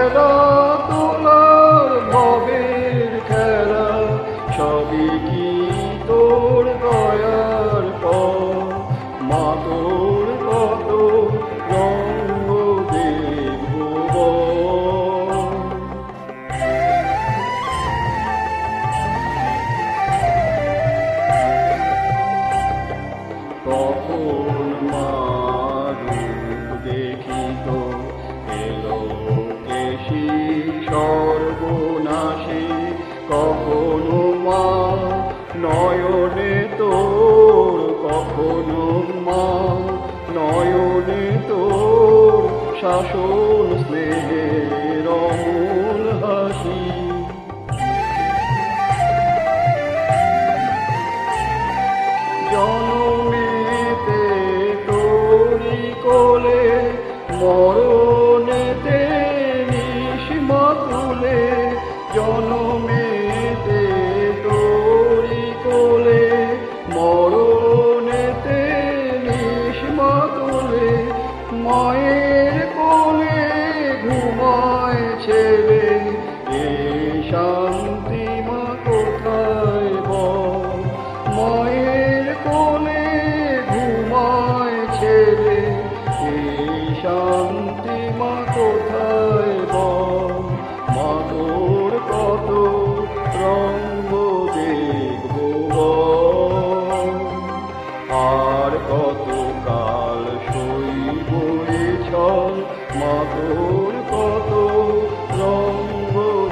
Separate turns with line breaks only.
খেলা তোলার ভবের খেলা সবই কি তোর দয়ার পর মা তোর কত রঙ্গ দেখব কখন মা রূপ দেখিত এলো কেশি সর্বনাশী কখনো মা নয়নে তোর কখনো মা নয়নে তোর শাসন স্নেহের অমূল হাসি জনমেতে তোরি কোলে মরণেতে নিশিমা তুলে জনমে